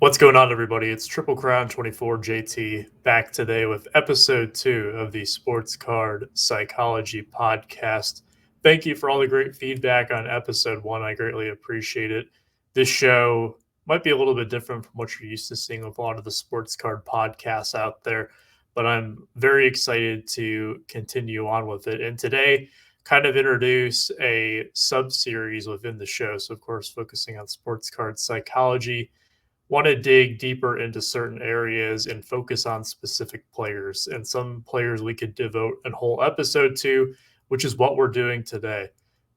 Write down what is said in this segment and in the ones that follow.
What's going on, everybody? It's TripleCrown24 JT back today with episode 2 of the Sports Card Psychology podcast. Thank you for all the great feedback on episode 1. I greatly appreciate it. This show might be a little bit different from what you're used to seeing with a lot of the sports card podcasts out there, but I'm very excited to continue on with it. And today, kind of introduce a sub series within the show. So, of course, focusing on sports card psychology, want to dig deeper into certain areas and focus on specific players. And some players we could devote a whole episode to, which is what we're doing today.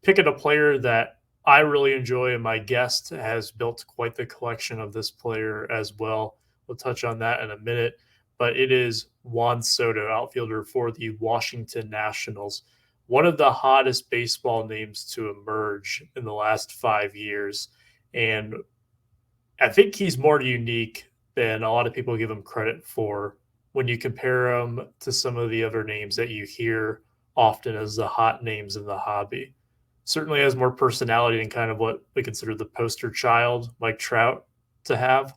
Picking a player that I really enjoy, and my guest has built quite the collection of this player as well. We'll touch on that in a minute. But it is Juan Soto, outfielder for the Washington Nationals. One of the hottest baseball names to emerge in the last 5 years. And I think he's more unique than a lot of people give him credit for when you compare him to some of the other names that you hear often as the hot names in the hobby. Certainly has more personality than kind of what we consider the poster child, like Trout, to have.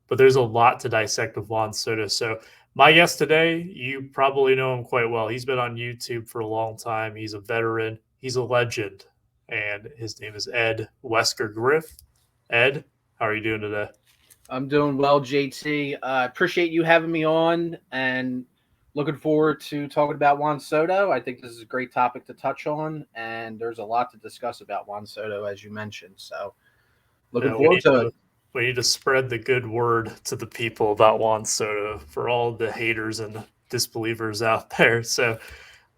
But there's a lot to dissect with Juan Soto. So my guest today, you probably know him quite well. He's been on YouTube for a long time. He's a veteran. He's a legend. And his name is Ed WeskerGriff. Ed, how are you doing today? I'm doing well, JT. Appreciate you having me on and looking forward to talking about Juan Soto. I think this is a great topic to touch on, and there's a lot to discuss about Juan Soto, as you mentioned. So looking forward to it. We need to spread the good word to the people about Juan Soto for all the haters and disbelievers out there. So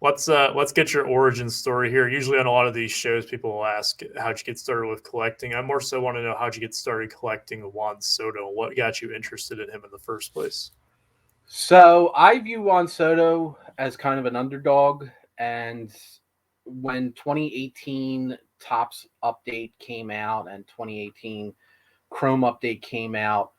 let's get your origin story here. Usually on a lot of these shows, people will ask, how'd you get started with collecting? I more so want to know, how'd you get started collecting Juan Soto? What got you interested in him in the first place? So I view Juan Soto as kind of an underdog. And when 2018 Topps update came out and 2018 Chrome update came out,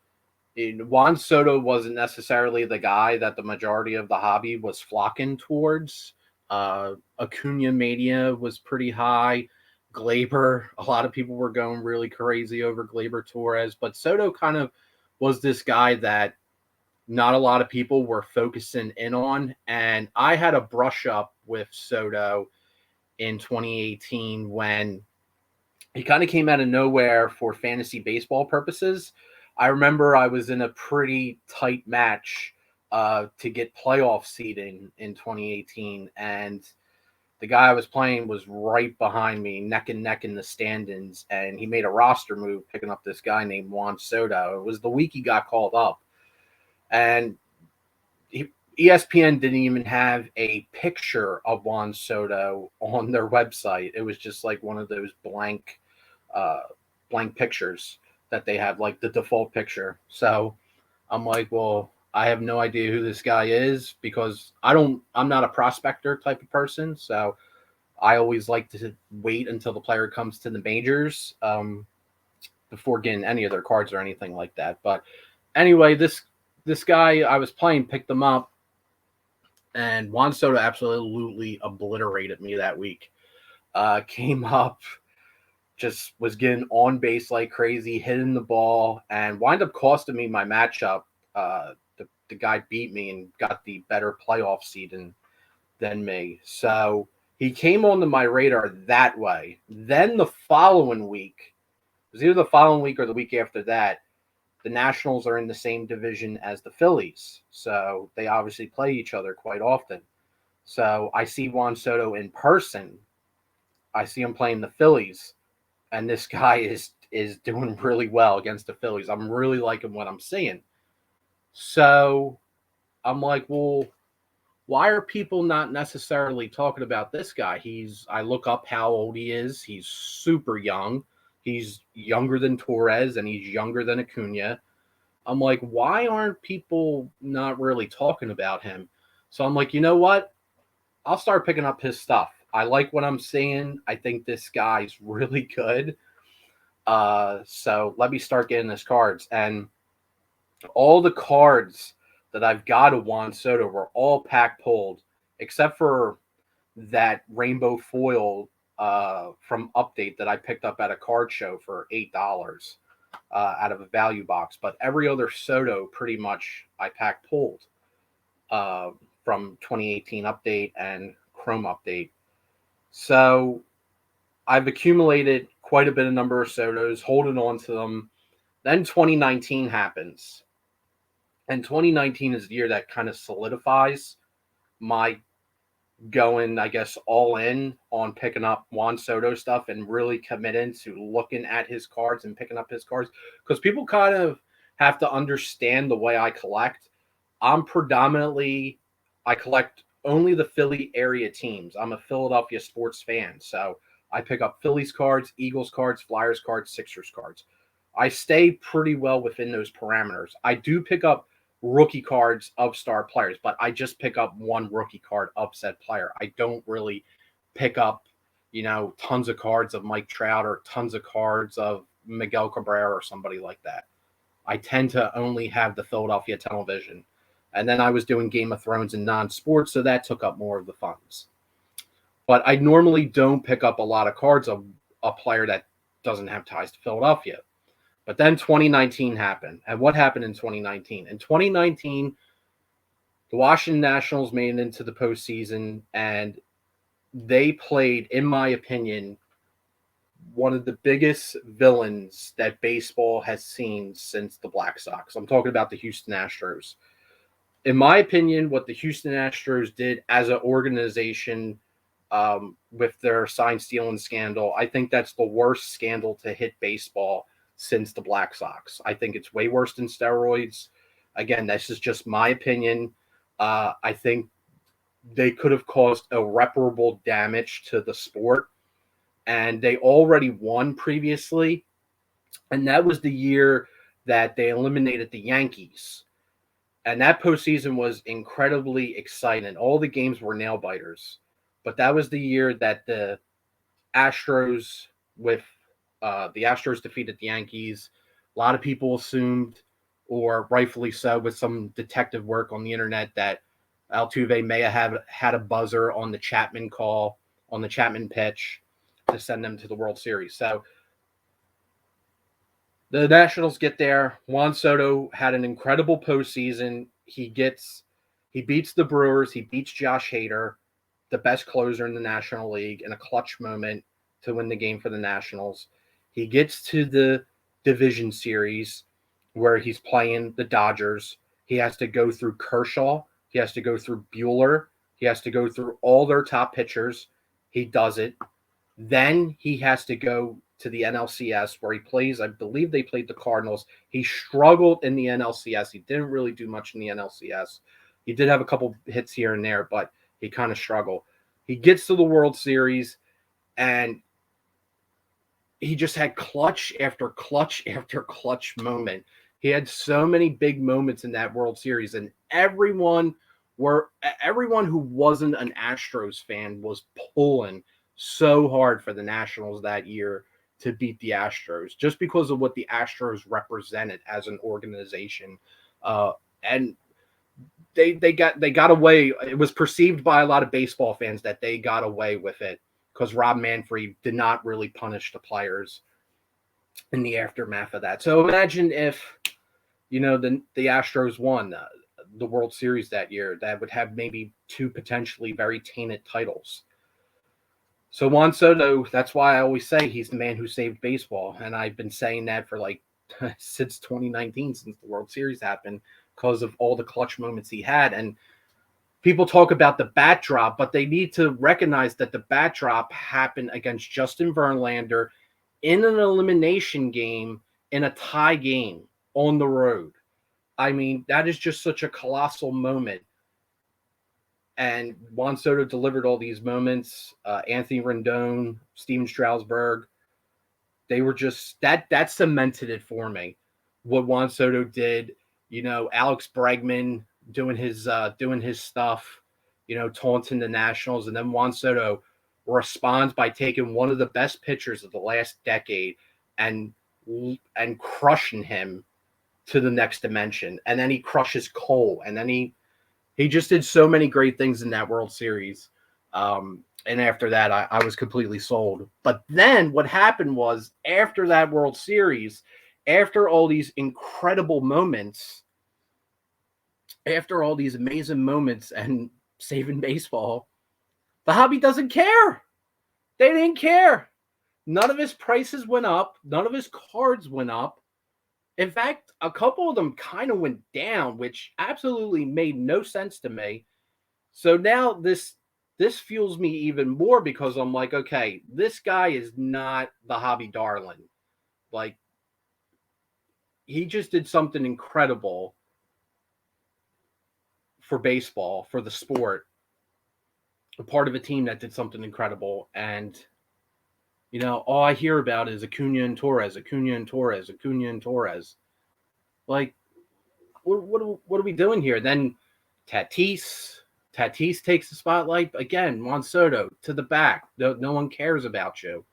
Juan Soto wasn't necessarily the guy that the majority of the hobby was flocking towards. Acuna Mania was pretty high. Glaber, a lot of people were going really crazy over Glaber Torres, but Soto kind of was this guy that not a lot of people were focusing in on. And I had a brush up with Soto in 2018 when he kind of came out of nowhere for fantasy baseball purposes. I remember I was in a pretty tight match to get playoff seeding in 2018, and the guy I was playing was right behind me, neck and neck in the standings, and he made a roster move picking up this guy named Juan Soto. It was the week he got called up, and ESPN didn't even have a picture of Juan Soto on their website. It was just like one of those blank pictures that they have, like the default picture. So I'm like, well, I have no idea who this guy is because I'm not a prospector type of person. So I always like to wait until the player comes to the majors before getting any of their cards or anything like that. But anyway, this guy I was playing picked them up, and Juan Soto absolutely obliterated me that week. Came up, just was getting on base like crazy, hitting the ball, and wind up costing me my matchup. The guy beat me and got the better playoff seed than me. So he came onto my radar that way. Then the following week, it was either the following week or the week after that, the Nationals are in the same division as the Phillies. So they obviously play each other quite often. So I see Juan Soto in person. I see him playing the Phillies. And this guy is doing really well against the Phillies. I'm really liking what I'm seeing. So I'm like, well, why are people not necessarily talking about this guy? I look up how old he is. He's super young. He's younger than Torres, and he's younger than Acuna. I'm like, why aren't people not really talking about him? So I'm like, you know what? I'll start picking up his stuff. I like what I'm seeing. I think this guy's really good. So let me start getting his cards. And all the cards that I've got of Juan Soto were all pack pulled, except for that rainbow foil from Update that I picked up at a card show for $8. out of a value box. But every other Soto pretty much I pack pulled from 2018 update and Chrome update. So I've accumulated quite a bit of number of Sotos, holding on to them. Then 2019 happens. And 2019 is the year that kind of solidifies my going, I guess, all in on picking up Juan Soto stuff and really committing to looking at his cards and picking up his cards. Because people kind of have to understand the way I collect. I collect only the Philly area teams. I'm a Philadelphia sports fan. So I pick up Phillies cards, Eagles cards, Flyers cards, Sixers cards. I stay pretty well within those parameters. I do pick up rookie cards of star players, but I just pick up one rookie card of said player. I don't really pick up, tons of cards of Mike Trout or tons of cards of Miguel Cabrera or somebody like that. I tend to only have the Philadelphia television. And then I was doing Game of Thrones and non-sports, so that took up more of the funds. But I normally don't pick up a lot of cards of a player that doesn't have ties to Philadelphia. But then 2019 happened. And what happened in 2019? In 2019, the Washington Nationals made it into the postseason, and they played, in my opinion, one of the biggest villains that baseball has seen since the Black Sox. I'm talking about the Houston Astros. In my opinion, what the Houston Astros did as an organization with their sign stealing scandal, I think that's the worst scandal to hit baseball since the Black Sox. I think it's way worse than steroids. Again, this is just my opinion. I think they could have caused irreparable damage to the sport, and they already won previously. And that was the year that they eliminated the Yankees. And that postseason was incredibly exciting. All the games were nail biters. But that was the year that the Astros defeated the Yankees. A lot of people assumed, or rightfully so, with some detective work on the internet, that Altuve may have had a buzzer on the Chapman call, on the Chapman pitch, to send them to the World Series. So the Nationals get there. Juan Soto had an incredible postseason. He beats the Brewers. He beats Josh Hader, the best closer in the National League, in a clutch moment to win the game for the Nationals. He gets to the division series where he's playing the Dodgers. He has to go through Kershaw. He has to go through Buehler. He has to go through all their top pitchers. He does it. Then he has to go to the NLCS where he plays. I believe they played the Cardinals. He struggled in the NLCS. He didn't really do much in the NLCS. He did have a couple hits here and there, but he kind of struggled. He gets to the World Series, and he just had clutch after clutch after clutch moment. He had so many big moments in that World Series, and everyone who wasn't an Astros fan was pulling so hard for the Nationals that year to beat the Astros, just because of what the Astros represented as an organization. And they got away. It was perceived by a lot of baseball fans that they got away with it because Rob Manfred did not really punish the players in the aftermath of that. So imagine if, the Astros won the World Series that year. That would have maybe two potentially very tainted titles. So Juan Soto, that's why I always say he's the man who saved baseball. And I've been saying that for since 2019, since the World Series happened, because of all the clutch moments he had. And people talk about the bat drop, but they need to recognize that the bat drop happened against Justin Verlander in an elimination game, in a tie game on the road. I mean, that is just such a colossal moment. And Juan Soto delivered all these moments. Anthony Rendon, Steven Strasburg, they were just that cemented it for me. What Juan Soto did, Alex Bregman doing his stuff, taunting the Nationals, and then Juan Soto responds by taking one of the best pitchers of the last decade and crushing him to the next dimension. And then he crushes Cole, and then he just did so many great things in that World Series. And after that, I was completely sold. But then what happened was, after that World Series, after all these incredible moments, after all these amazing moments and saving baseball, the hobby doesn't care. They didn't care. None of his prices went up. None of his cards went up. In fact, a couple of them kind of went down, which absolutely made no sense to me. So now this fuels me even more because I'm like, okay, this guy is not the hobby darling. Like, he just did something incredible for baseball, for the sport, a part of a team that did something incredible. And, you know, all I hear about is Acuna and Torres, Acuna and Torres, Acuna and Torres. Like, what are we doing here? Then Tatis takes the spotlight again. Juan Soto to the back. No one cares about you.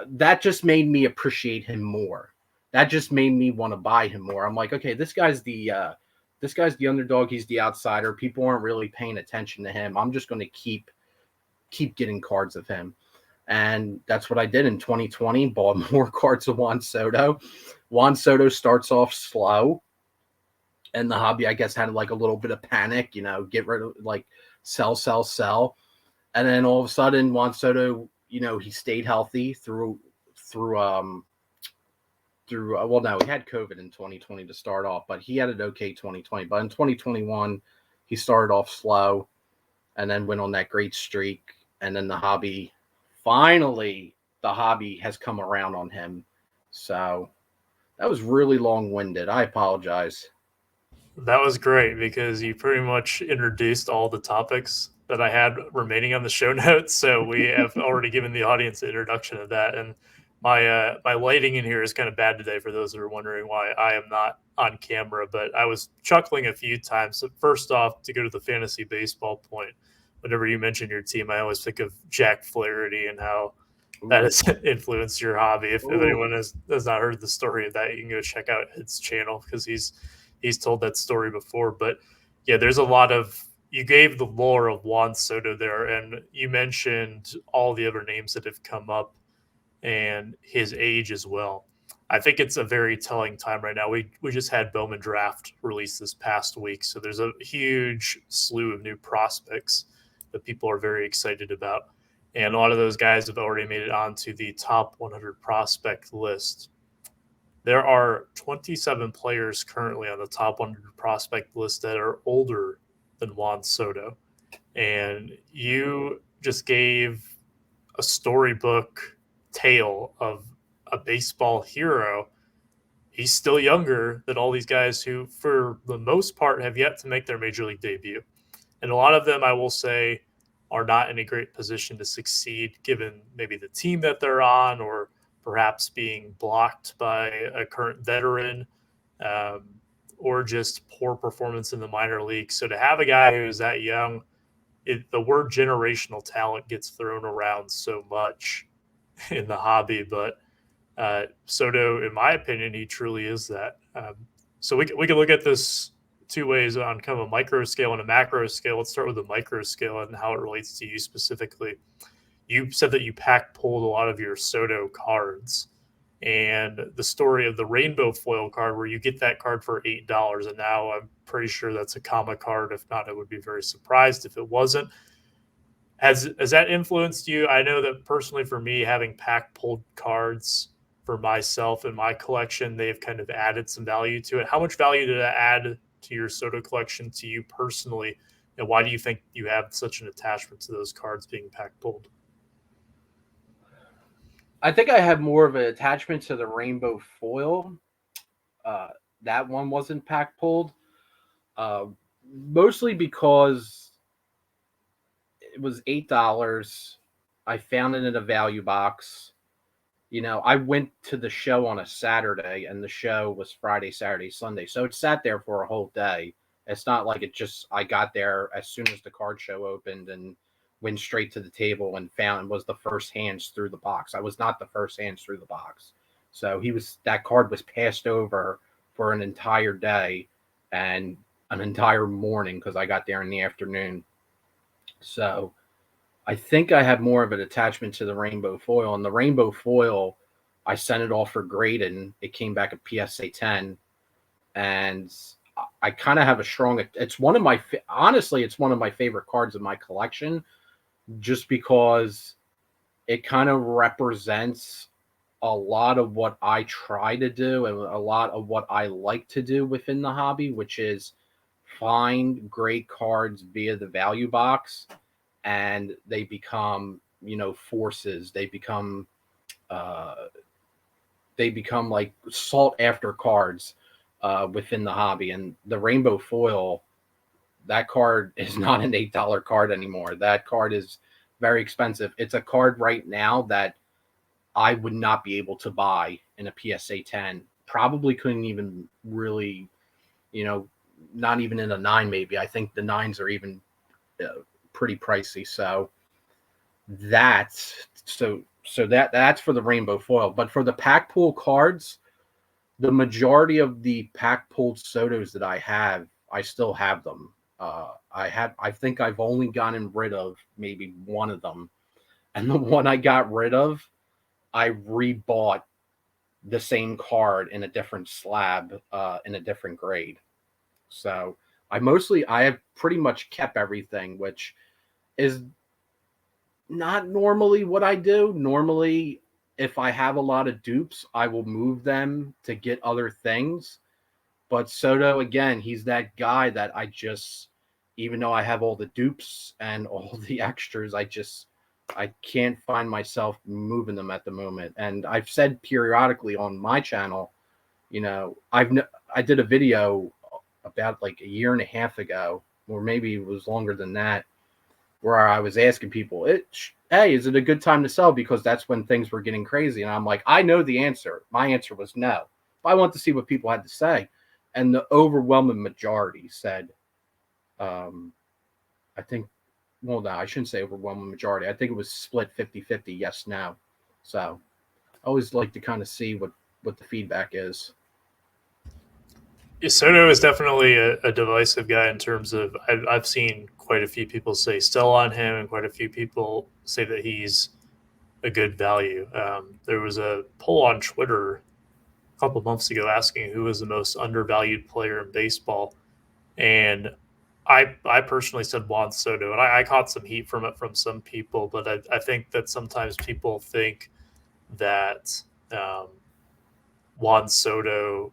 That just made me appreciate him more. That just made me want to buy him more. I'm like, okay, this guy's the underdog. He's the outsider. People aren't really paying attention to him. I'm just going to keep getting cards of him. And that's what I did in 2020. Bought more cards of Juan Soto. Juan Soto starts off slow. And the hobby, I guess, had like a little bit of panic, you know, get rid of, like, sell. And then all of a sudden, Juan Soto, you know, he stayed healthy through well, no, he had COVID in 2020 to start off, but he had an okay 2020. But in 2021, he started off slow and then went on that great streak. And then the hobby has come around on him. So that was really long-winded. I apologize. That was great because you pretty much introduced all the topics that I had remaining on the show notes. So we have already given the audience an introduction of that. And my lighting in here is kind of bad today for those that are wondering why I am not on camera. But I was chuckling a few times. So first off, to go to the fantasy baseball point, whenever you mention your team, I always think of Jack Flaherty and how that has influenced your hobby. If anyone has not heard the story of that, you can go check out his channel because he's told that story before. But yeah, there's a lot of, you gave the lore of Juan Soto there, and you mentioned all the other names that have come up and his age as well. I think it's a very telling time right now. We just had Bowman Draft release this past week, so there's a huge slew of new prospects that people are very excited about. And a lot of those guys have already made it onto the top 100 prospect list. There are 27 players currently on the top 100 prospect list that are older than Juan Soto. And you just gave a storybook tale of a baseball hero. He's still younger than all these guys who, for the most part, have yet to make their major league debut. And a lot of them, I will say, are not in a great position to succeed given maybe the team that they're on, or perhaps being blocked by a current veteran, um, or just poor performance in the minor league. So to have a guy who's that young, the word generational talent gets thrown around so much in the hobby, but Soto, in my opinion, he truly is that. So we can look at this two ways, on kind of a micro scale and a macro scale. Let's start with the micro scale and how it relates to you specifically. You said that you pack pulled a lot of your Soto cards, and the story of the rainbow foil card where you get that card for $8, and now I'm pretty sure that's a comma card. If not, I would be very surprised if it wasn't. Has that influenced you? I know that personally for me, having pack pulled cards for myself and my collection, they've kind of added some value to it. How much value did that add to your Soto collection, to you personally, and why do you think you have such an attachment to those cards being pack pulled? I think I have more of an attachment to the rainbow foil. That one wasn't pack pulled, mostly because it was $8. I found it in a value box. You know, I went to the show on a Saturday, and the show was Friday, Saturday, Sunday. So it sat there for a whole day. It's not like I got there as soon as the card show opened and went straight to the table and was the first hands through the box. I was not the first hands through the box. So that card was passed over for an entire day and an entire morning because I got there in the afternoon. So I think I have more of an attachment to the rainbow foil. And the rainbow foil, I sent it off for grade, and it came back a PSA 10. And I kind of have a strong. It's one of my honestly, it's one of my favorite cards in my collection, just because it kind of represents a lot of what I try to do and a lot of what I like to do within the hobby, which is find great cards via the value box, and they become, forces. Uh, they become like sought after cards within the hobby. And the rainbow foil, that card is not an $8 card anymore. That card is very expensive. It's a card right now that I would not be able to buy in a PSA 10. Probably couldn't even really, not even in a 9 maybe. I think the 9s are even pretty pricey. So that's that's for the rainbow foil. But for the pack pool cards, the majority of the pack pooled Sotos that I have, I still have them. I think I've only gotten rid of maybe one of them. And the one I got rid of, I rebought the same card in a different slab, in a different grade. So I have pretty much kept everything, which is not normally what I do. Normally, if I have a lot of dupes, I will move them to get other things. But Soto, again, he's that guy that even though I have all the dupes and all the extras, I can't find myself moving them at the moment. And I've said periodically on my channel, I did a video about like a year and a half ago, or maybe it was longer than that, where I was asking people, hey, is it a good time to sell? Because that's when things were getting crazy. And I'm like, I know the answer. My answer was no. But I want to see what people had to say. And the overwhelming majority said, I think, well, no, I shouldn't say overwhelming majority. I think it was split 50-50, yes, no. So I always like to kind of see what the feedback is. Soto is definitely a divisive guy in terms of I've seen quite a few people say sell on him, and quite a few people say that he's a good value. There was a poll on Twitter a couple months ago asking who was the most undervalued player in baseball, and I personally said Juan Soto, and I caught some heat from it from some people, but I think that sometimes people think that Juan Soto,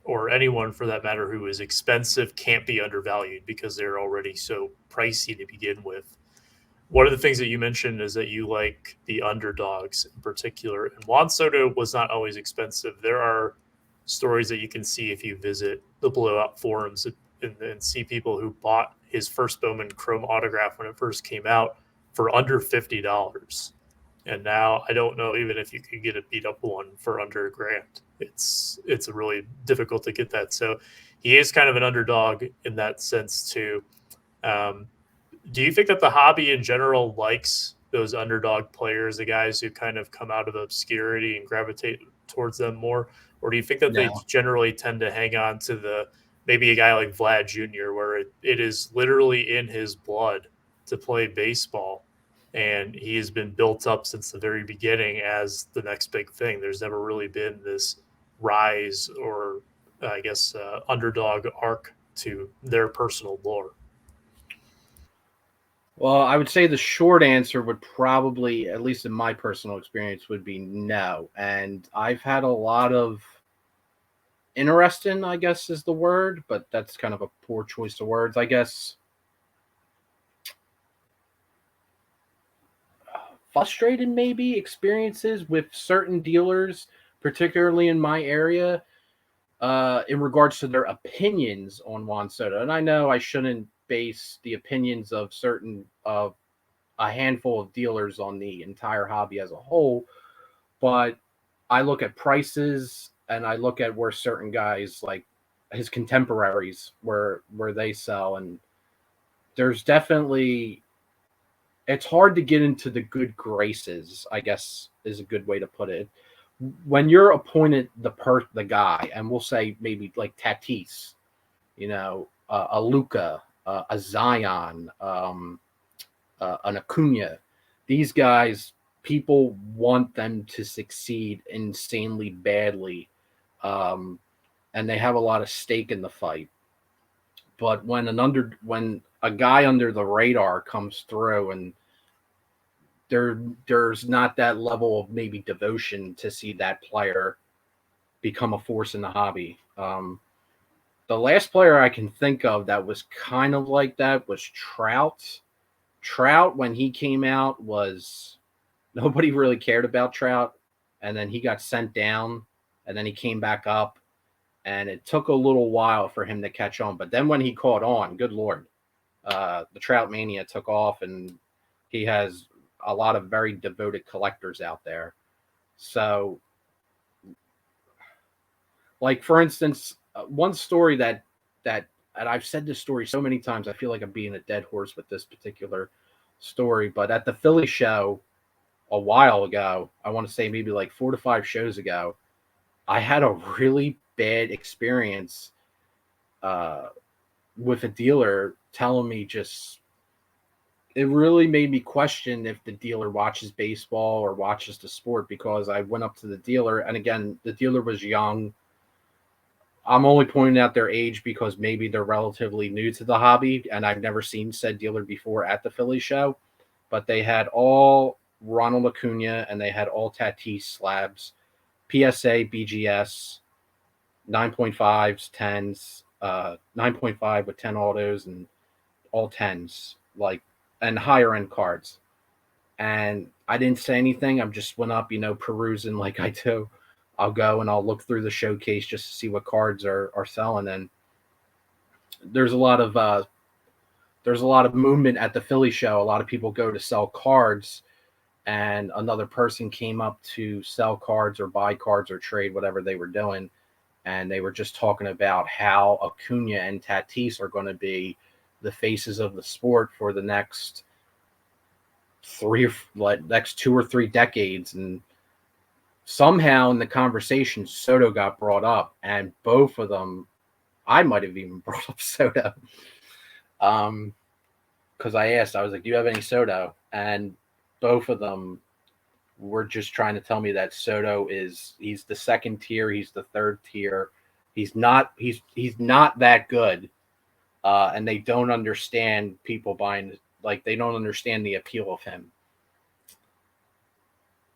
or anyone for that matter who is expensive, can't be undervalued because they're already so pricey to begin with. One of the things that you mentioned is that you like the underdogs in particular, and Juan Soto was not always expensive. There are stories that you can see if you visit the blowout forums and see people who bought his first Bowman Chrome autograph when it first came out for under $50. And now I don't know even if you could get a beat up one for under $1,000. It's really difficult to get that. So he is kind of an underdog in that sense too. Do you think that the hobby in general likes those underdog players, the guys who kind of come out of obscurity and gravitate towards them more? Or do you think that they generally tend to hang on to maybe a guy like Vlad Jr., where it is literally in his blood to play baseball, and he has been built up since the very beginning as the next big thing? There's never really been this rise or, I guess, underdog arc to their personal lore. Well, I would say the short answer would probably, at least in my personal experience, would be no. And I've had a lot of interesting, I guess is the word, but that's kind of a poor choice of words, I guess. Frustrated, maybe, experiences with certain dealers, particularly in my area, in regards to their opinions on Juan Soto. And I know I shouldn't base the opinions of a handful of dealers on the entire hobby as a whole, but I look at prices and I look at where certain guys, like his contemporaries, where they sell, and there's definitely, it's hard to get into the good graces, I guess is a good way to put it. When you're appointed the guy, and we'll say maybe like Tatis, a Luca, a Zion, an Acuna, these guys people want them to succeed insanely badly, and they have a lot of stake in the fight. But when when a guy under the radar comes through and there's not that level of maybe devotion to see that player become a force in the hobby. The last player I can think of that was kind of like that was Trout. Trout, when he came out, was nobody really cared about Trout, and then he got sent down, and then he came back up, and it took a little while for him to catch on. But then when he caught on, good Lord, the Trout mania took off, and he has a lot of very devoted collectors out there. So, like for instance, one story that and I've said this story so many times, I feel like I'm being a dead horse with this particular story. But at the Philly show a while ago, I want to say maybe like 4 to 5 shows ago, I had a really bad experience with a dealer telling me it really made me question if the dealer watches baseball or watches the sport, because I went up to the dealer, and again, the dealer was young. I'm only pointing out their age because maybe they're relatively new to the hobby, and I've never seen said dealer before at the Philly show. But they had all Ronald Acuna, and they had all Tatis slabs, PSA, BGS, 9.5s, 10s, 9.5 with 10 autos, and all 10s, and higher end cards. And I didn't say anything. I just went up, perusing like I do. I'll go and I'll look through the showcase just to see what cards are selling. And there's a lot of movement at the Philly show. A lot of people go to sell cards, and another person came up to sell cards or buy cards or trade, whatever they were doing. And they were just talking about how Acuna and Tatis are going to be the faces of the sport for the next 2 or 3 decades. And somehow in the conversation, Soto got brought up, and both of them, I might have even brought up Soto. Because I asked, I was like, do you have any Soto? And both of them were just trying to tell me that Soto he's the second tier, he's the third tier. He's not that good. And they don't understand people buying, they don't understand the appeal of him.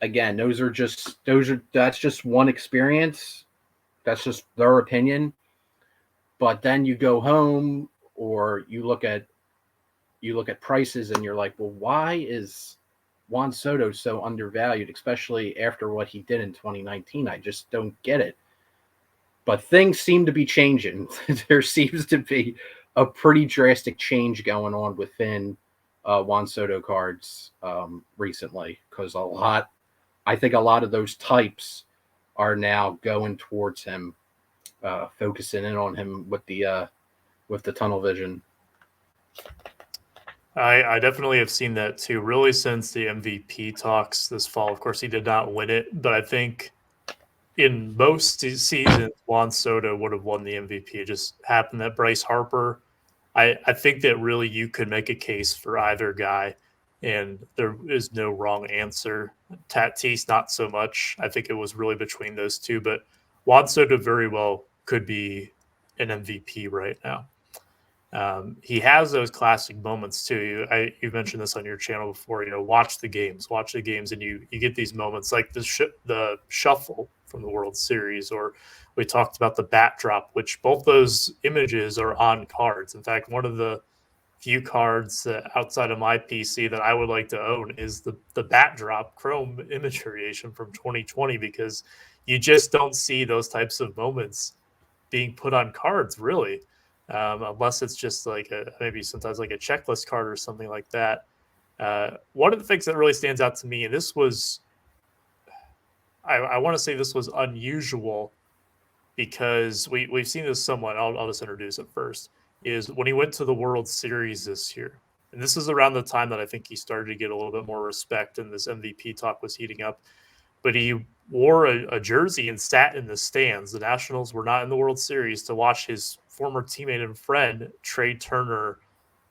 Again, that's just one experience. That's just their opinion. But then you go home or you look at prices and you're like, well, why is Juan Soto so undervalued, especially after what he did in 2019? I just don't get it. But things seem to be changing. There seems to be a pretty drastic change going on within Juan Soto cards recently, because I think a lot of those types are now going towards him, focusing in on him with the tunnel vision. I definitely have seen that too, really since the MVP talks this fall. Of course, he did not win it, but I think in most seasons, Juan Soto would have won the MVP. It just happened that Bryce Harper, I think that really you could make a case for either guy, and there is no wrong answer. Tatis, not so much. I think it was really between those two, but Juan Soto very well could be an MVP right now. He has those classic moments too. You mentioned this on your channel before. Watch the games, and you get these moments like the shuffle from the World Series, or we talked about the bat drop, which both those images are on cards. In fact, one of the few cards outside of my PC that I would like to own is the bat drop chrome image variation from 2020, because you just don't see those types of moments being put on cards, really. Unless it's just like maybe sometimes like a checklist card or something like that. One of the things that really stands out to me, and this was, I want to say this was unusual, because we've seen this somewhat. I'll just introduce it first. Is when he went to the World Series this year, and this is around the time that I think he started to get a little bit more respect, and this MVP talk was heating up. But he wore a jersey and sat in the stands. The Nationals were not in the World Series, to watch his former teammate and friend Trey Turner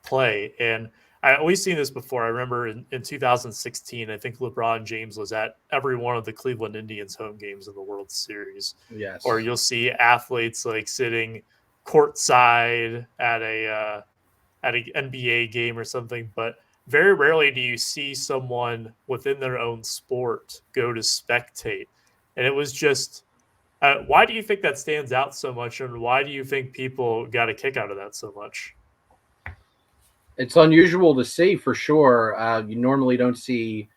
play. And I always seen this before. I remember in 2016, I think LeBron James was at every one of the Cleveland Indians home games in the World Series. Or Yes. you'll see athletes like sitting courtside at an NBA game or something, but very rarely do you see someone within their own sport go to spectate. And it was just, why do you think that stands out so much, and why do you think people got a kick out of that so much? It's unusual to see for sure. You normally don't see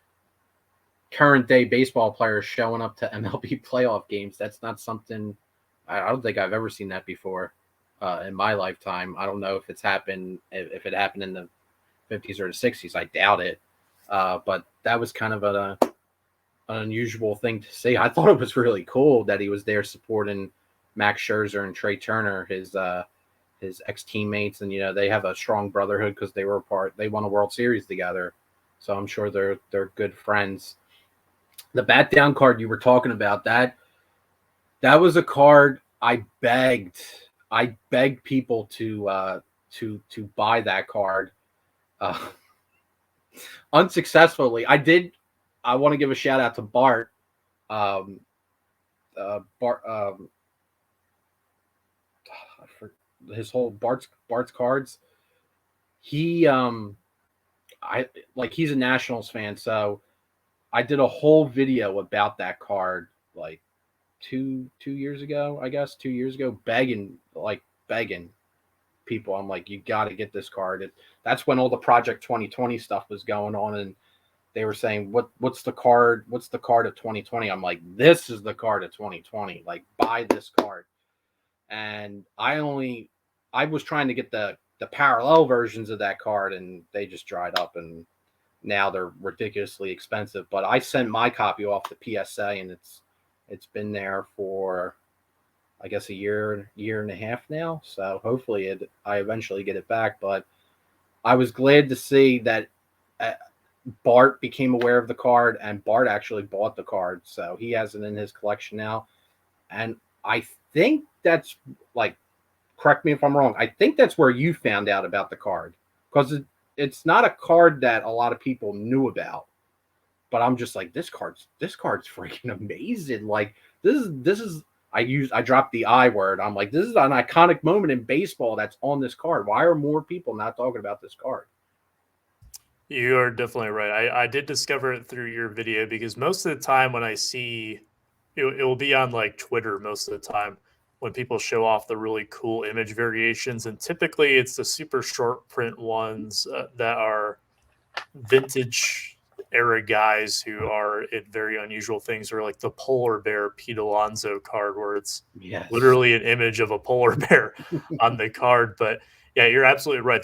current day baseball players showing up to MLB playoff games. That's not something I don't think I've ever seen that before in my lifetime. I don't know if it's happened, if it happened in the 50s or the 60s. I doubt it. But that was kind of an unusual thing to see. I thought it was really cool that he was there supporting Max Scherzer and Trey Turner, his ex teammates, and they have a strong brotherhood because they won a World Series together. So I'm sure they're good friends. The bat down card you were talking about, that was a card I begged people to buy that card, uh, unsuccessfully. I want to give a shout out to Bart. Um, Bart, for his whole Bart's cards. He he's a Nationals fan, so I did a whole video about that card like two years ago, I guess 2 years ago, begging people. I'm like, you got to get this card. That's when all the Project 2020 stuff was going on, and they were saying, what's the card? What's the card of 2020? I'm like, this is the card of 2020. Like, buy this card. And I was trying to get the parallel versions of that card, and they just dried up, and now they're ridiculously expensive. But I sent my copy off to PSA, and it's been there for, I guess, a year and a half now. So hopefully I eventually get it back. But I was glad to see that Bart became aware of the card, and Bart actually bought the card. So he has it in his collection now. And I think that's, like, correct me if I'm wrong, I think that's where you found out about the card, because it's not a card that a lot of people knew about. But I'm just like, this card's freaking amazing. Like, this is I dropped the I word. I'm like, this is an iconic moment in baseball that's on this card. Why are more people not talking about this card? You are definitely right. I did discover it through your video, because most of the time when I see it will be on like Twitter most of the time when people show off the really cool image variations. And typically it's the super short print ones that are vintage era guys who are in very unusual things, or like the polar bear Pete Alonso card, where it's Yes. literally an image of a polar bear on the card. But yeah, you're absolutely right.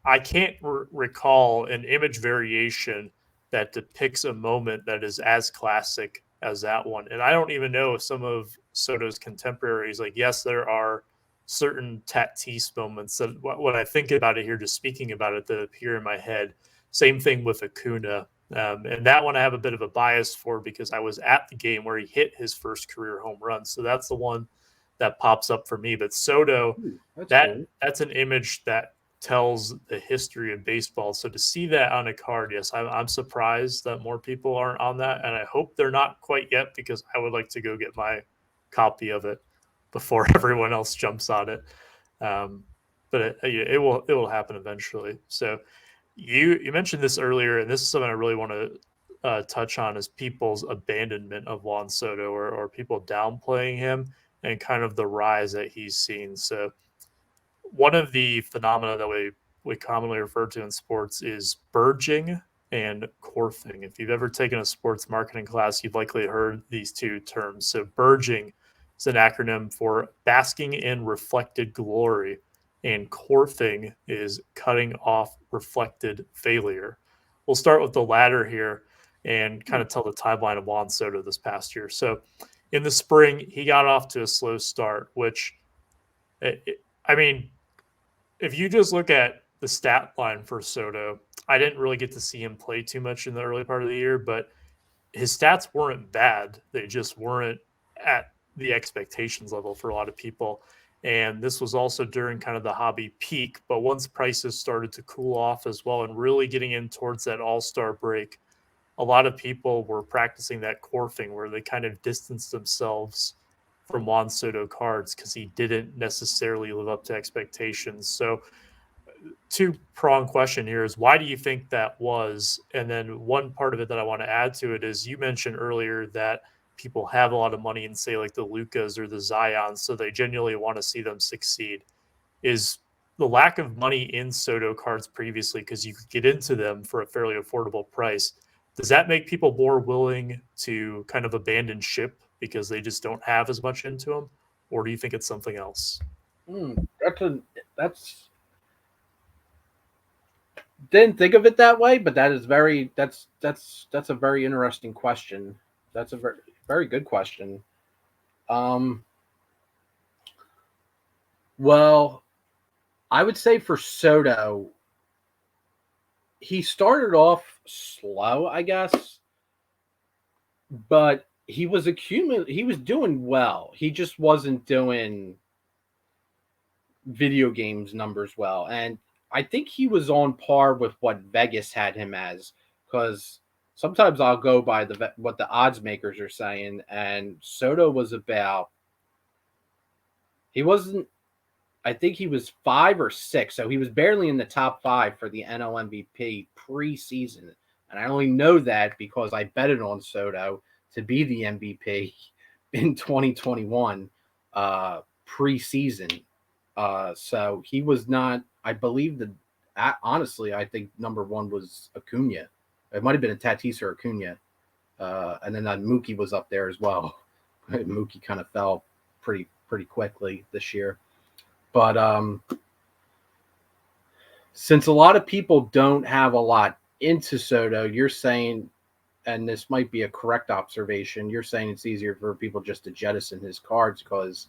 I can't recall an image variation that depicts a moment that is as classic as that one. And I don't even know if some of Soto's contemporaries, like, yes, there are certain Tatis moments that when I think about it here, just speaking about it, that appear in my head. Same thing with Acuna. And that one I have a bit of a bias for, because I was at the game where he hit his first career home run. So that's the one that pops up for me. But Soto, Ooh, that's cool. that's an image that tells the history of baseball. So to see that on a card, yes, I'm surprised that more people aren't on that, and I hope they're not quite yet, because I would like to go get my copy of it before everyone else jumps on it. But it will happen eventually. So you mentioned this earlier, and this is something I really want to touch on, is people's abandonment of Juan Soto, or people downplaying him, and kind of the rise that he's seen. So one of the phenomena that we commonly refer to in sports is burging and corfing. If you've ever taken a sports marketing class, you've likely heard these two terms. So burging is an acronym for basking in reflected glory, and corfing is cutting off reflected failure. We'll start with the latter here and kind of tell the timeline of Juan Soto this past year. So in the spring, he got off to a slow start, which, I mean, if you just look at the stat line for Soto, I didn't really get to see him play too much in the early part of the year, but his stats weren't bad. They just weren't at the expectations level for a lot of people. And this was also during kind of the hobby peak. But once prices started to cool off as well and really getting in towards that all-star break, a lot of people were practicing that corfing where they kind of distanced themselves from Juan Soto cards because he didn't necessarily live up to expectations. So, two-prong question here is why do you think that was? And then one part of it that I want to add to it is you mentioned earlier that people have a lot of money in, say, like the Lucas or the Zions, so they genuinely want to see them succeed. Is the lack of money in Soto cards previously, because you could get into them for a fairly affordable price, does that make people more willing to kind of abandon ship because they just don't have as much into them? Or do you think it's something else? That's didn't think of it that way, but that's a very interesting question. That's a very good question. Um, well, I would say for Soto, he started off slow, I guess, but he was he was doing well. He just wasn't doing video games numbers well. And I think he was on par with what Vegas had him as, because sometimes I'll go by what the odds makers are saying, and Soto was about, he wasn't, I think he was 5 or 6, so he was barely in the top 5 for the NL MVP preseason. And I only know that because I betted on Soto to be the MVP in 2021 preseason. So he was not, I believe that, honestly, I think number 1 was Acuna. It might have been a Tatis or Acuna. And then Mookie was up there as well. Mookie kind of fell pretty quickly this year. But since a lot of people don't have a lot into Soto, you're saying, and this might be a correct observation, you're saying it's easier for people just to jettison his cards because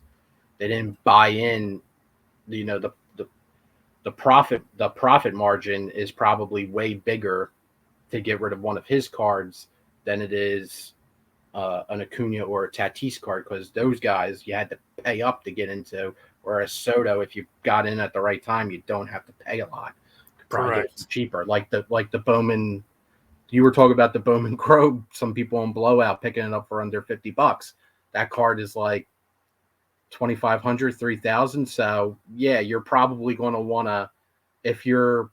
they didn't buy in. You know, the profit margin is probably way bigger to get rid of one of his cards than it is an Acuna or a Tatis card, because those guys you had to pay up to get into. Whereas Soto, if you got in at the right time, you don't have to pay a lot. You could probably get it cheaper. Like the Bowman, you were talking about the Bowman Crow. Some people on Blowout picking it up for under $50. That card is like 2,500, 3,000. So yeah, you're probably going to want to, if you're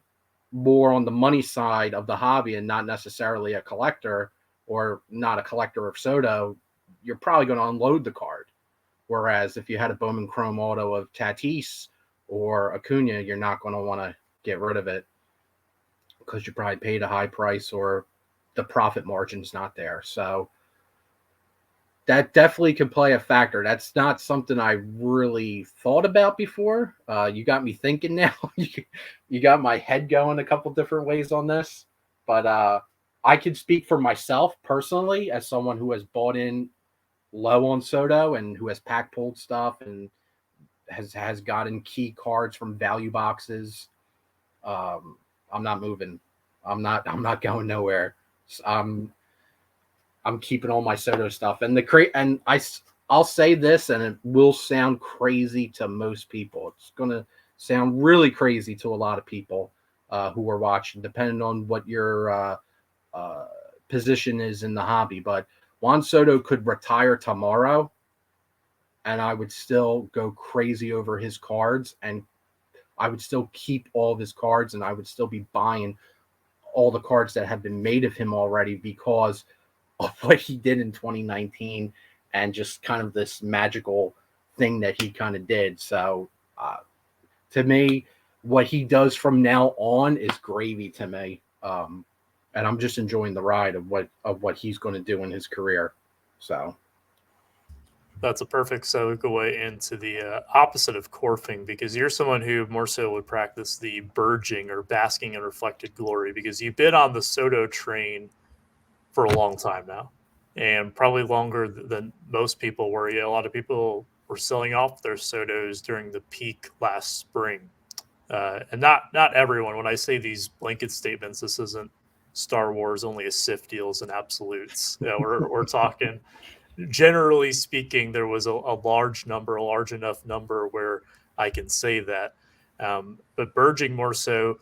more on the money side of the hobby and not necessarily a collector or not a collector of Soto, you're probably going to unload the card. Whereas if you had a Bowman Chrome auto of Tatis or Acuna, you're not going to want to get rid of it because you probably paid a high price or the profit margin's not there. So that definitely can play a factor. That's not something I really thought about before. You got me thinking now. You got my head going a couple different ways on this. But I can speak for myself personally as someone who has bought in low on Soto and who has pack pulled stuff and has gotten key cards from value boxes. I'm not moving. I'm not going nowhere. I'm keeping all my Soto stuff. And I'll say this, and it will sound crazy to most people. It's gonna sound really crazy to a lot of people who are watching, depending on what your position is in the hobby. But Juan Soto could retire tomorrow, and I would still go crazy over his cards, and I would still keep all of his cards, and I would still be buying all the cards that have been made of him already because of what he did in 2019 and just kind of this magical thing that he kind of did. So to me, what he does from now on is gravy to me. And I'm just enjoying the ride of what he's going to do in his career. So That's a perfect segue into the opposite of corfing, because you're someone who more so would practice the burging or basking in reflected glory, because you've been on the Soto train for a long time now, and probably longer than most people were. A lot of people were selling off their Sotos during the peak last spring, and not everyone. When I say these blanket statements, this isn't Star Wars, only a Sith deals in absolutes. We're talking generally speaking, there was a large enough number where I can say that. But Burging more so,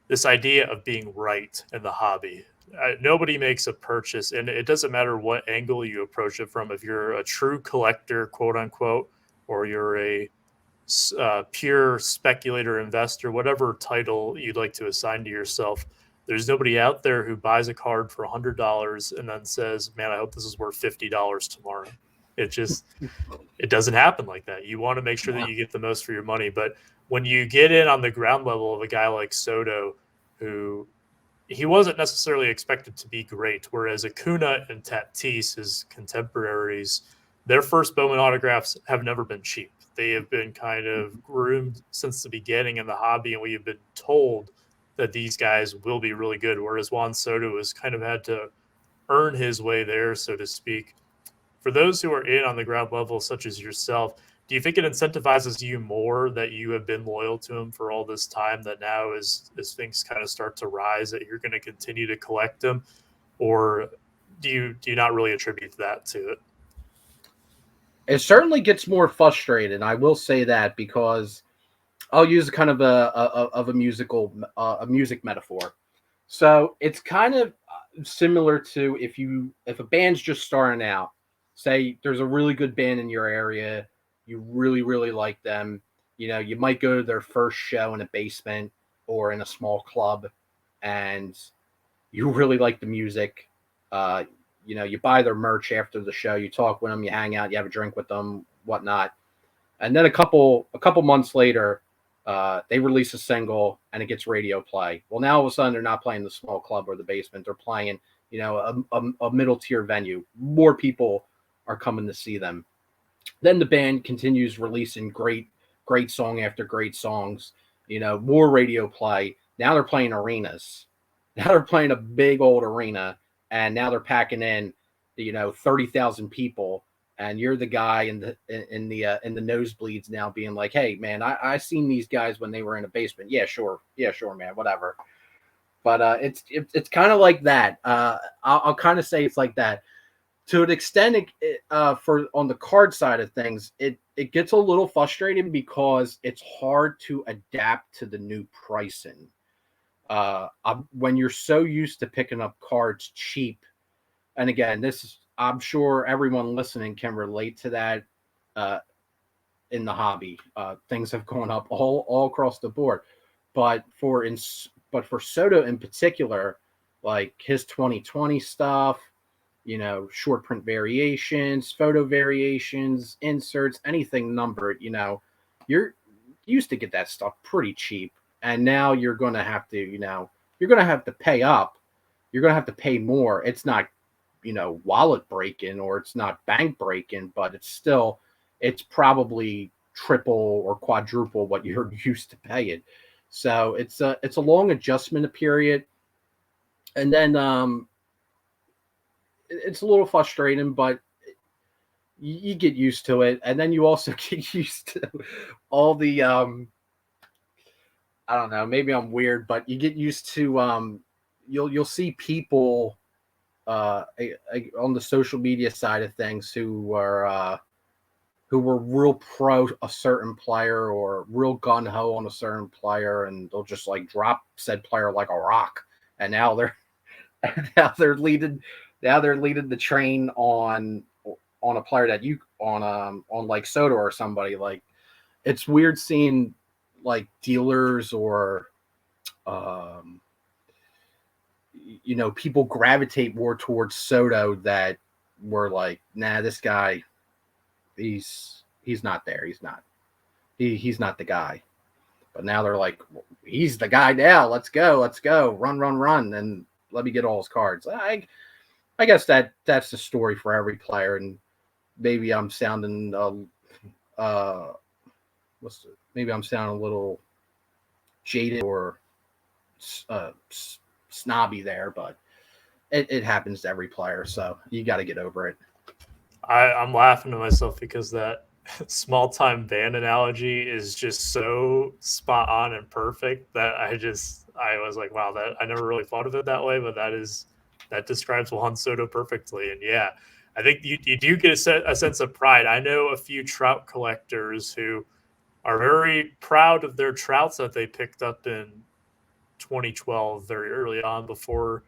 this idea of being right in the hobby. Nobody makes a purchase, and it doesn't matter what angle you approach it from. If you're a true collector, quote unquote, or you're a pure speculator investor, whatever title you'd like to assign to yourself, there's nobody out there who buys a card for $100 and then says, "Man, I hope this is worth $50 tomorrow." It just it doesn't happen like that. You want to make sure that you get the most for your money. But when you get in on the ground level of a guy like Soto, who he wasn't necessarily expected to be great, whereas Acuna and Tatis, his contemporaries, their first Bowman autographs have never been cheap. They have been kind of groomed since the beginning in the hobby, and we have been told that these guys will be really good, whereas Juan Soto has kind of had to earn his way there, so to speak. For those who are in on the ground level, such as yourself, do you think it incentivizes you more that you have been loyal to him for all this time, that now as things kind of start to rise, that you're going to continue to collect them? Or do you not really attribute that to it? It certainly gets more frustrated. I will say that, because I'll use kind of a music metaphor. So it's kind of similar to if a band's just starting out. Say there's a really good band in your area, you really like them. You might go to their first show in a basement or in a small club, and you really like the music. You buy their merch after the show, you talk with them, you hang out, you have a drink with them, whatnot. And then a couple months later, they release a single and it gets radio play. Well, now all of a sudden they're not playing the small club or the basement. They're playing, a middle tier venue. More people are coming to see them. Then the band continues releasing great song after great songs. More radio play. Now they're playing arenas. Now they're playing a big old arena, and now they're packing in, 30,000 people, and you're the guy in the nosebleeds now, being like, "Hey, man, I seen these guys when they were in a basement. Yeah, sure, man, whatever." But it's kind of like that. I'll kind of say it's like that to an extent. For on the card side of things, it gets a little frustrating because it's hard to adapt to the new pricing. When you're so used to picking up cards cheap, and again, I'm sure everyone listening can relate to that. In the hobby, things have gone up all across the board, but for Soto in particular, like his 2020 stuff, short print variations, photo variations, inserts, anything numbered, you're used to get that stuff pretty cheap, and now you're going to have to, you're going to have to pay up. You're going to have to pay more. It's not, wallet breaking, or it's not bank breaking, but it's probably triple or quadruple what you're used to paying. So it's a long adjustment period, and then it's a little frustrating, but you get used to it, and then you also get used to all the I don't know, maybe I'm weird, but you get used to you'll see people on the social media side of things who were real pro a certain player, or real gun ho on a certain player, and they'll just like drop said player like a rock, and now they're leading the train on a player that on like Soto or somebody. Like, it's weird seeing like dealers or people gravitate more towards Soto that were like, nah, this guy, he's not there. He's not the guy. But now they're like, he's the guy now. Let's go. Run. And let me get all his cards. I guess that's the story for every player. And maybe I'm sounding maybe I'm sounding a little jaded or snobby there, but it happens to every player. So you got to get over it. I'm laughing to myself because that small time band analogy is just so spot on and perfect that I was like, wow, that I never really thought of it that way, but that describes Juan Soto perfectly. And yeah, I think you do get a sense of pride. I know a few trout collectors who are very proud of their trouts that they picked up in 2012, very early on, before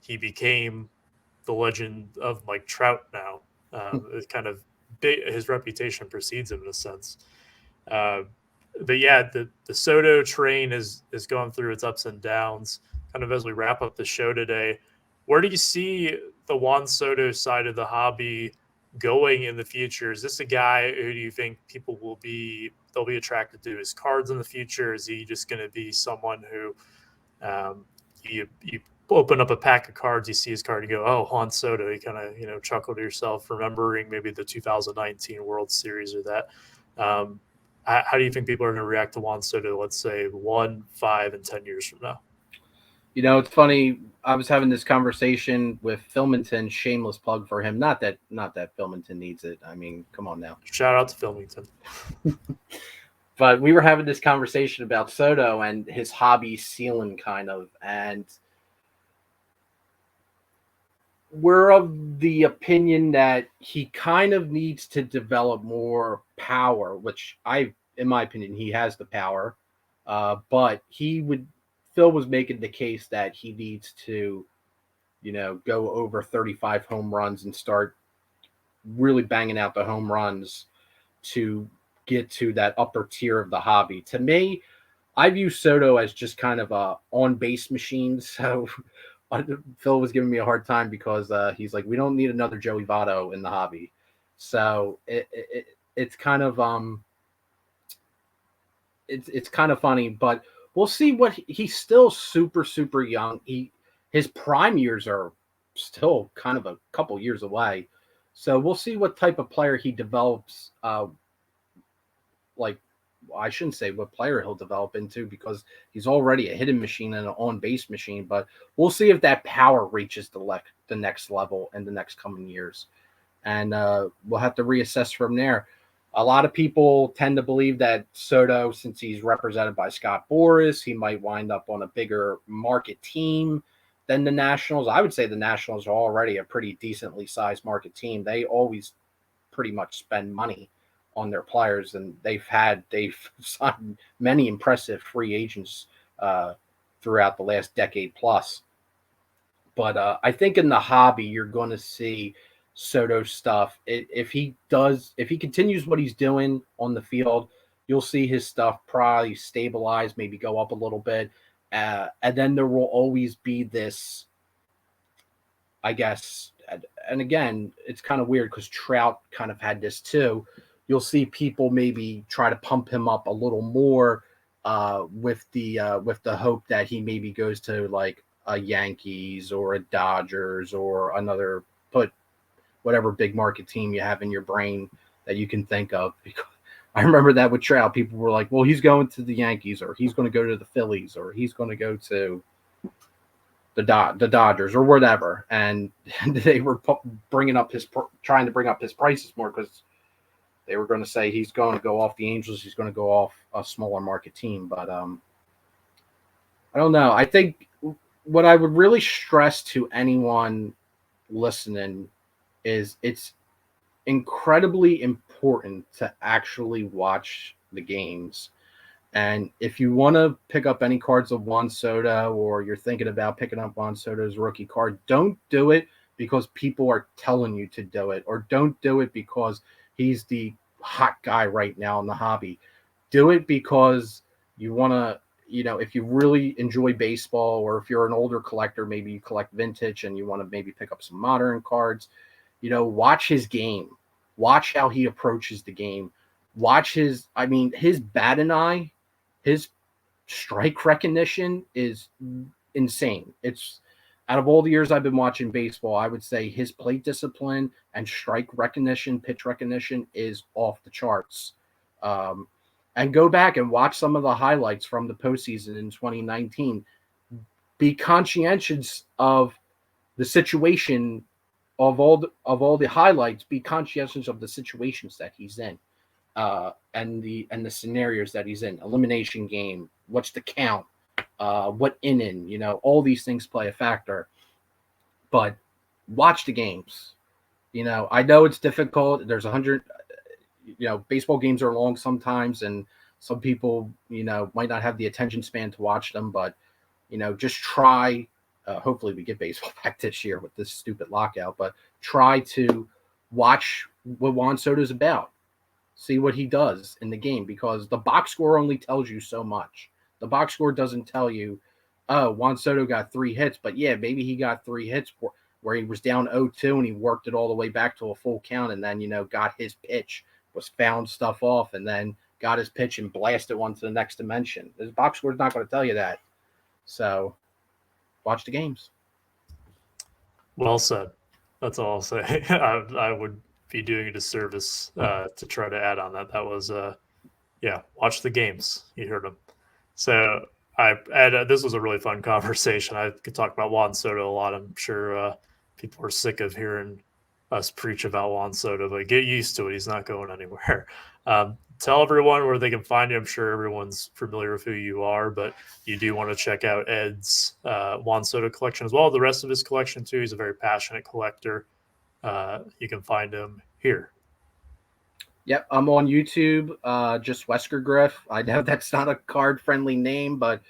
he became the legend of Mike Trout now. It kind of his reputation precedes him in a sense. Uh, but yeah, the Soto train is going through its ups and downs. Kind of as we wrap up the show today, where do you see the Juan Soto side of the hobby going in the future? Is this a guy who do you think people they'll be attracted to his cards in the future? Is he just going to be someone who you open up a pack of cards, you see his card, you go, oh, Juan Soto. You kind of chuckle to yourself, remembering maybe the 2019 World Series or that. How do you think people are going to react to Juan Soto, let's say 1, 5, and 10 years from now? It's funny. I was having this conversation with Filmington. Shameless plug for him. Not that Filmington needs it. I mean, come on now. Shout out to Filmington. But we were having this conversation about Soto and his hobby ceiling, kind of, and we're of the opinion that he kind of needs to develop more power, which in my opinion, he has the power. But Phil was making the case that he needs to, go over 35 home runs and start really banging out the home runs to get to that upper tier of the hobby. To me, I view Soto as just kind of a on-base machine. So Phil was giving me a hard time because he's like, we don't need another Joey Votto in the hobby. So it's kind of it's kind of funny, but we'll see what he's still super, super young. His prime years are still kind of a couple years away. So we'll see what type of player he develops. I shouldn't say what player he'll develop into, because he's already a hitting machine and an on-base machine, but we'll see if that power reaches the next level in the next coming years. And we'll have to reassess from there. A lot of people tend to believe that Soto, since he's represented by Scott Boras, he might wind up on a bigger market team than the Nationals. I would say the Nationals are already a pretty decently sized market team. They always pretty much spend money on their players, and they've signed many impressive free agents throughout the last decade plus. But I think in the hobby, you're going to see Soto stuff. If he continues what he's doing on the field, you'll see his stuff probably stabilize, maybe go up a little bit. And then there will always be this, I guess, and again, it's kind of weird because Trout kind of had this too. You'll see people maybe try to pump him up a little more with the hope that he maybe goes to like a Yankees or a Dodgers or another, put whatever big market team you have in your brain that you can think of. Because I remember that with Trout, people were like, well, he's going to the Yankees, or he's going to go to the Phillies, or he's going to go to the Dodgers or whatever. And they were trying to bring up his prices more because they were going to say he's going to go off the Angels, he's going to go off a smaller market team. But I don't know. I think what I would really stress to anyone listening is it's incredibly important to actually watch the games. And if you want to pick up any cards of Juan Soto, or you're thinking about picking up Juan Soto's rookie card, don't do it because people are telling you to do it, or don't do it because he's the hot guy right now in the hobby. Do it because you want to, if you really enjoy baseball, or if you're an older collector, maybe you collect vintage and you want to maybe pick up some modern cards, watch his game. Watch how he approaches the game. Watch his batting eye, his strike recognition is insane. It's, out of all the years I've been watching baseball, I would say his plate discipline and strike recognition, pitch recognition is off the charts. And go back and watch some of the highlights from the postseason in 2019. Be conscientious of the situation of all the highlights. Be conscientious of the situations that he's in, and the scenarios that he's in. Elimination game. What's the count? What inning? All these things play a factor. But watch the games. You know, I know it's difficult. There's 100, baseball games are long sometimes, and some people, might not have the attention span to watch them, but, just try. Hopefully, we get baseball back this year with this stupid lockout, but try to watch what Juan Soto's about. See what he does in the game, because the box score only tells you so much. The box score doesn't tell you, oh, Juan Soto got 3 hits, but yeah, maybe he got 3 hits where he was down 0-2 and he worked it all the way back to a full count, and then, got his pitch, was found stuff off, and then got his pitch and blasted one to the next dimension. His box score is not going to tell you that. So watch the games. Well said. That's all I'll say. I would be doing a disservice to try to add on that. That was, watch the games. You heard them. So this was a really fun conversation. I could talk about Juan Soto a lot. I'm sure people are sick of hearing us preach about Juan Soto, but get used to it. He's not going anywhere. Tell everyone where they can find you. I'm sure everyone's familiar with who you are, but you do want to check out Ed's Juan Soto collection as well. The rest of his collection too. He's a very passionate collector. You can find him here. Yep, I'm on YouTube, just WeskerGriff. I know that's not a card-friendly name, but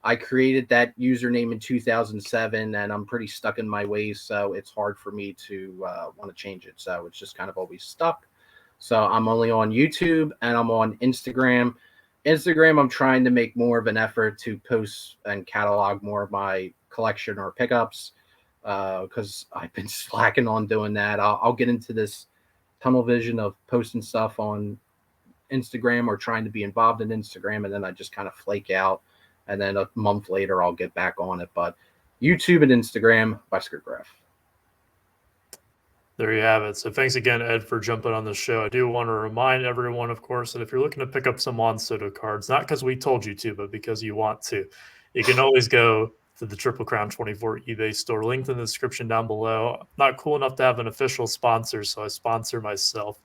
I created that username in 2007, and I'm pretty stuck in my ways, so it's hard for me to want to change it. So it's just kind of always stuck. So I'm only on YouTube, and I'm on Instagram. Instagram, I'm trying to make more of an effort to post and catalog more of my collection or pickups, because I've been slacking on doing that. I'll get into this tunnel vision of posting stuff on Instagram or trying to be involved in Instagram, and then I just kind of flake out, and then a month later I'll get back on it. But YouTube and Instagram, WeskerGriff. There you have it. So thanks again, Ed, for jumping on the show. I do want to remind everyone, of course, that if you're looking to pick up some Juan Soto cards, not because we told you to, but because you want to, you can always go to the TripleCrown24 eBay store, linked in the description down below. I'm not cool enough to have an official sponsor, so I sponsor myself.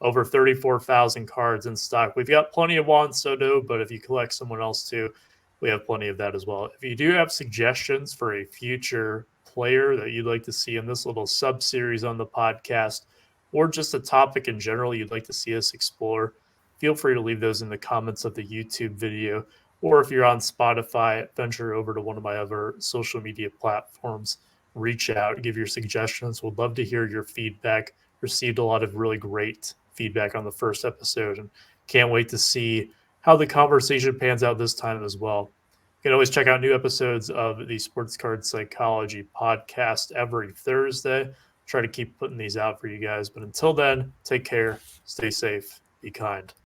Over 34,000 cards in stock. We've got plenty of Juan Soto, but if you collect someone else too, we have plenty of that as well. If you do have suggestions for a future player that you'd like to see in this little sub series on the podcast, or just a topic in general you'd like to see us explore, feel free to leave those in the comments of the YouTube video. Or if you're on Spotify, venture over to one of my other social media platforms, reach out, give your suggestions. We'd love to hear your feedback. Received a lot of really great feedback on the first episode, and can't wait to see how the conversation pans out this time as well. You can always check out new episodes of the Sports Card Psychology podcast every Thursday. Try to keep putting these out for you guys. But until then, take care, stay safe, be kind.